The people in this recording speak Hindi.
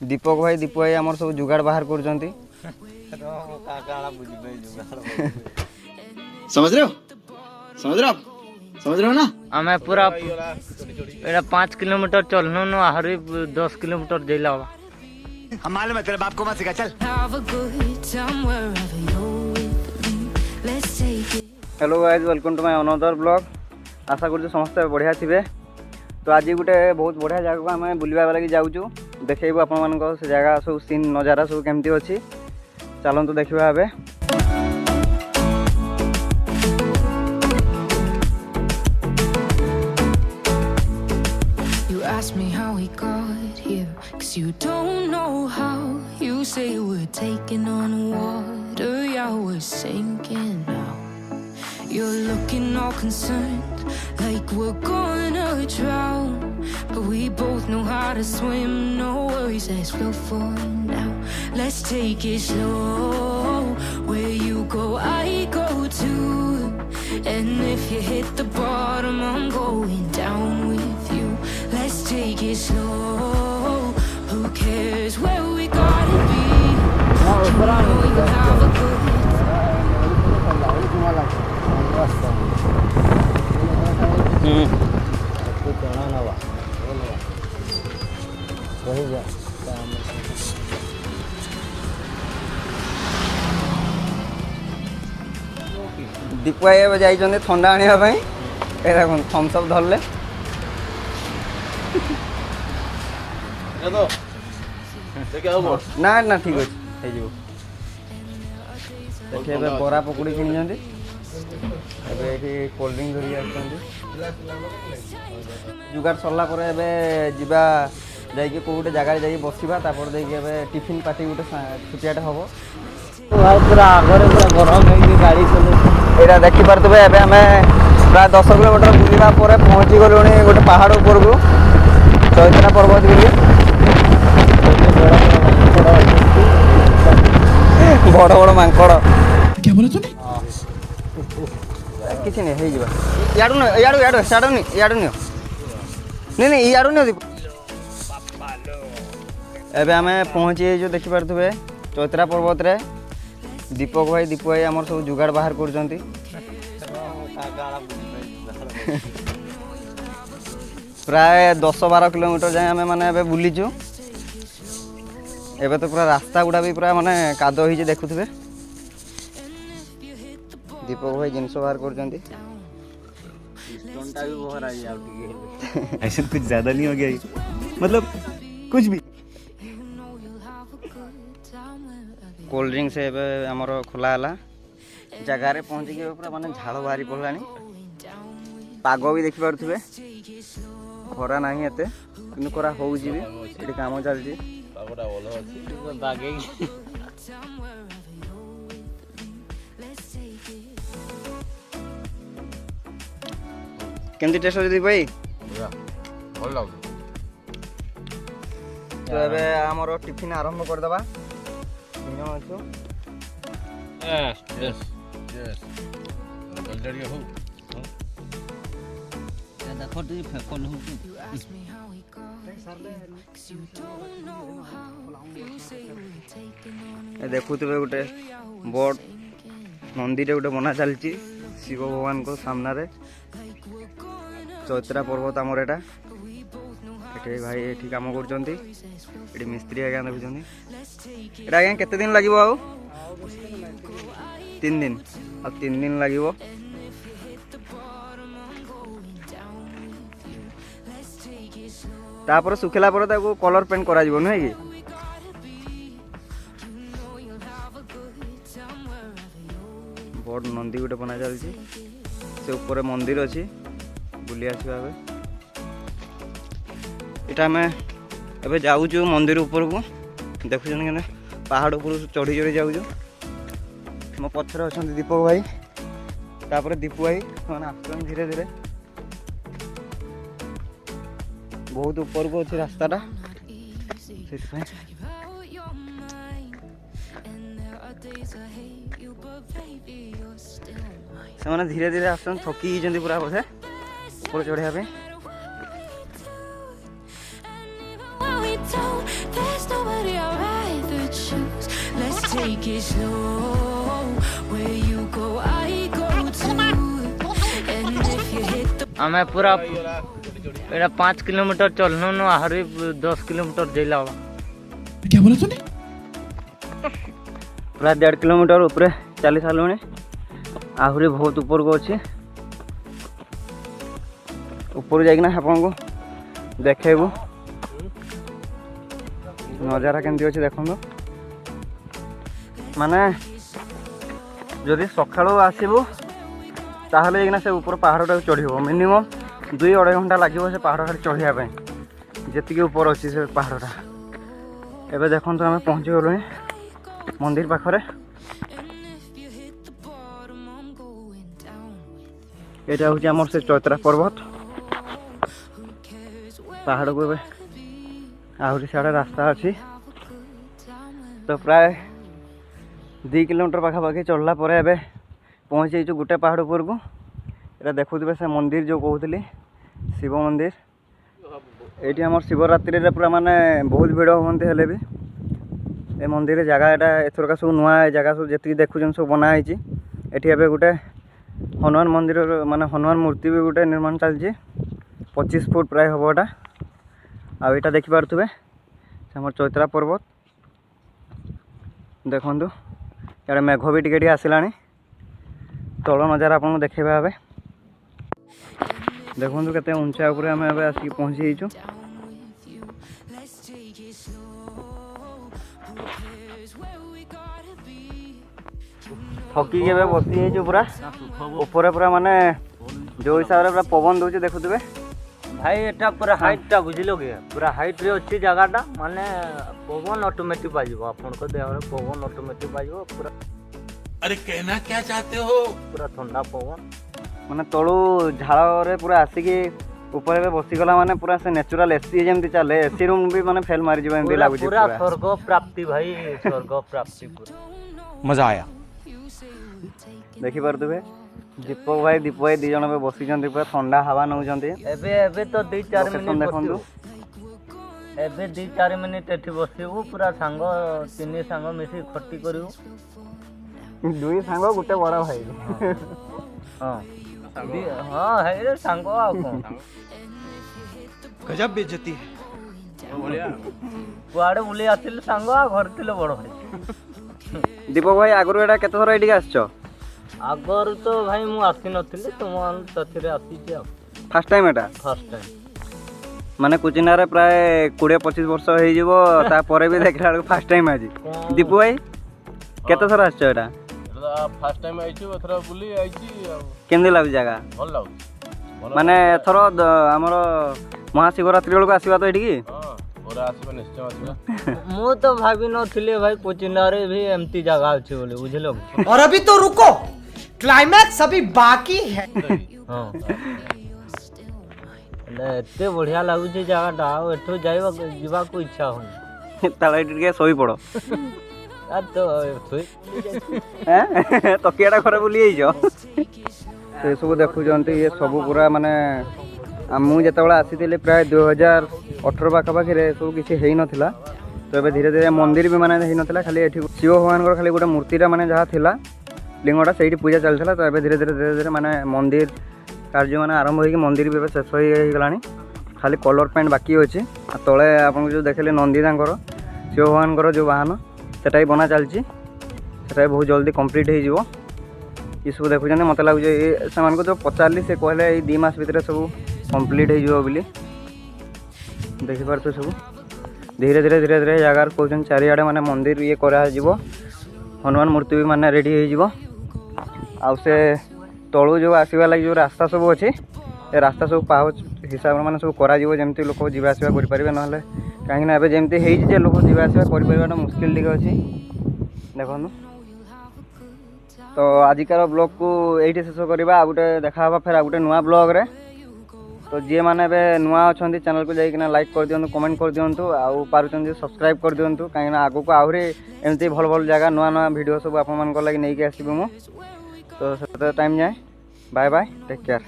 दीपक भाई दीपू भाई आमर सब जुगाड़ बाहर कर समझ रहे हो ना। हमें पूरा 5 किलोमीटर चलना न आहरी 10 किलोमीटर जैला हम मालूम है तेरे बाप को मत सिखा चल। Hello guys welcome to my another blog. आशा कर समस्त बढ़िया थे। तो आज गोटे बहुत बढ़िया जगह को आम बुलवा लगे जाऊँ देखो आपण से जगह सब सीन नजारा सब केमती अच्छी चलतु देखा ए। Ask me how we got here, 'cause you don't know how. You say we're taking on water, yeah, we're sinking now. You're looking all concerned, like we're gonna drown. But we both know how to swim, no worries, let's go for now. Let's take it slow, where you go, I go too. And if you hit the bottom, I'm going down with you. Let's take it slow, who cares where we gotta be. You know you have a good Deepu भाई जाइए थंडा आने देख थम्सअप धरले ना ना ठीक अच्छे देखिए बरा पकुड़ी किनी ये कोल्ड ड्रिंक धरिक जुगाड़ सरला जा गोटे जगह जा बसवा टिफिन पार्टी गोटे छुटियाटे हम पूरा आगे पूरा गरम है गाड़ी चलो यहाँ देखिपे आम प्राय 10 किलोमीटर बुलवा पहुँची गलु गोटे पहाड़ उपर को चैत्रा पर्वत बोली बड़ बड़ मांकड़ किसी नहीं याडू याडू याडू साड़ू नहीं याडू नहीं नहीं याडू नहीं एबे आम पहुँची जो देखिपे चैत्रा पर्वत रे दीपक भाई दीपू भाई आमर सब जुगाड़ बाहर कर प्राय 10-12 किलोमीटर जाए आम मैंने बुलीचु एबे तो पूरा रास्ता गुड़ा भी पूरा माने कादो ही देखुथे दीपक भाई जिनस बाहर कर ऐसा कुछ ज्यादा नहीं हो गया मतलब कुछ भी कोल्ड ड्रिंक से आमर खोला जगार पहुँचिक पूरा माने झाड़ बाहरी पड़ा पाग भी देखिपे खरा ना एत कि खरा हो काम चलती केमती टेस्ट दीप भाई तो ए आमर टिफिन आरंभ करदे देखुवे गोटे बड़ मंदिर गोटे बना चलती शिव भगवान को सामने चैत्रा पर्वत आमर एटा भाई ये कम कर मिस्त्री आज्ञा देखुं एटा आज्ञा केते दिन लगे 3 दिन आ 3 दिन लगे तापर सुखला पर कलर पेंट करा नुहे कि बड़ नंदी गोटे बना चलती से ऊपर मंदिर अच्छी बुली आसवा यहाँ आम ए जाऊँ मंदिर ऊपर को देखुं के पहाड़ ऊपर चढ़ी चढ़ी जाऊँ मो पछर अच्छा दीपक भाई तापर दीपू भाई आस धीरे धीरे बहुत ऊपर को अच्छी रास्ताटा से धीरे धीरे आस थकी पूरा बोधे ऊपर चढ़िया take it slow. Where you go, I go too. And if you hit the आमे पूरा एटा 5 किलोमीटर चलनु न आहरी 10 किलोमीटर जइला क्या बोला तूने? पूरा 1.5 किलोमीटर ऊपर चली सारे आहरी बहुत ऊपर को अच्छी ऊपर जाइना आपन को देखेबू नजारा केमती अच्छे देखो माने जदि सकाळू आसबू ताहले जाइना से ऊपर पहाड़टा चढ़ो मिनिमम 2-2.5 घंटा लगे से पहाड़ खाली चढ़ापी जी ऊपर अच्छी से पहाड़टा एवं देखो आम पहुँची गलु मंदिर पाखरे यहाँ हूँ आम से चैत्रा पर्वत पहाड़ को आहरी सियाड़े रास्ता अच्छी तो प्राय 2 किलोमीटर पाखापाखि चढ़ला पहुँची गोटे पहाड़ उपर को ये देखुवे से मंदिर जो कहते शिव मंदिर ये आम शिवरात्रि पूरा माने बहुत भिड़ होते हेले भी ए मंदिर जगह यहाँ एथरका सब नुआ जगह सब जी देखुन सब बनाई ये गोटे हनुमान मंदिर माने हनुमान मूर्ति भी गोटे निर्माण चलती 25 फुट प्राय हम यहाँ आईटा देखिपे आम चैत्रा पर्वत देखु इे मेघ भी टे आसला तल नजारा आपको देखेबा ए देखु केते ऊंचा ऊपर आम आसिक पहुँची जाइछु थकी के बसी पूरा ऊपर पूरा माने जो हिसाब से पूरा पवन दूचे देखुवे भाई एटा पूरा हाइट टा बुझिलो के पूरा हाइट रे अछि जगहटा माने पवन ऑटोमेटिक बाजिबो आपन को देह रे पवन ऑटोमेटिक बाजिबो पूरा। अरे कहना क्या चाहते हो? पूरा ठंडा पवन माने तळू झाळ रे पूरा आसिकी ऊपर में बसीगला माने पूरा से नेचुरल एसी जेमती चले एसी रूम भी माने फेल मारी जीवन दी लागु पूरा स्वर्ग प्राप्ति भाई स्वर्ग प्राप्ति पूरा मजा आया। देखि पारतुबे दीपक भाई दीप भाई दी जण बसी जंती पूरा ठंडा हवा नउजंती एबे तो 2-4 मिनिट देखंतु एबे 2-4 मिनिट एठी बसिबू पूरा सांग 3 सांग मिसी खट्टी करिवू 2 सांग गुटे बड़ा भाई हां हां है रे सांग आ कोन गजब बेइज्जती है। कुआडे बुली आसिल सांग आ घर तिले बड़ भाई दीपक भाई आगरो एटा केते थरा एठी आछो आगर तो भाई मु आसी नथिले तुम तथिरे आसी जे फर्स्ट टाइम एटा फर्स्ट टाइम माने कुचिना रे प्राय 20-25 वर्ष हो जीवो ता परे भी देखला फर्स्ट टाइम आजी दीपू भाई केते थरा आछो एटा फर्स्ट टाइम आइछु अथरा बुली आइछि केंदी लागु जगह भल लागु माने थरो हमरो महाशिवरात्रि बेल को आसीबा तो एठी की हां ओरा आसीबा निश्चय आसीबा मु तो भाबी नथिले भाई कोचिना रे भी एम्ति जगह अछि बोले बुझलो और अभी तो रुको क्लाइमैक्स अभी बाकी है। हां एते बढ़िया लागु छै जगहटा एठो जाइबा जीवा को इच्छा हो ताला टिके सोई पड़ो आ तो सोई हैं तकियाटा खरे बुली आइजो से सब देखु जंती ये सब पूरा माने मु जेतेबेला आसीथिले प्राय 2018 पाखापाखि सब किसी है नथिला तो ए धीरे धीरे मंदिर भी माने है नथिला खाली एठी शिव भगवान खाली गोटे मूर्तिटा माने जहाँ थिला लिंगटा से पूजा चलता तो ए धीरे धीरे माने मंदिर कार्य माने आरंभ होगी मंदिर भी शेष हो गलानी खाली कलर पेंट बाकी अच्छे तले आपन जो देखले नंदी तांकर शिव भगवान जो वाहन सेटा भी बना चलती सेटा बहुत जल्दी कंप्लीट हो ये सब देखुं मत लगे से जो पचारि से कहले 2 मास भितर सब कंप्लीट हो देखिपार सब धीरे धीरे धीरे धीरे जगार कहते चारिआडे माने मंदिर ये करा हनुमान मूर्ति भी माने रेडी हो से तलू जो आसवा लगे जो रास्ता सब अच्छे ए रास्ता सब पाउच हिसाब माने सब करा जमी लोक जावासवा करें ना कहीं जमती है लोक जावासवा कर मुस्किल टे अच्छी देखो तो आजिकार ब्लॉग को यही शेष करवा गोटे देखा फिर गोटे नुआ ब्लॉग रे तो जी मैंने नुआ अच्छा चैनल को जाइए लाइक कर दिंतु कमेंट कर दिंतु आउ पार्टी सब्सक्राइब कर दिंतु कहीं आगू को आहरी एमती भल भल जगह नुआ नुआ वीडियो सब आप लगे नहीं आसबू मु तो टाइम जाए बाय बाय टेक केयर।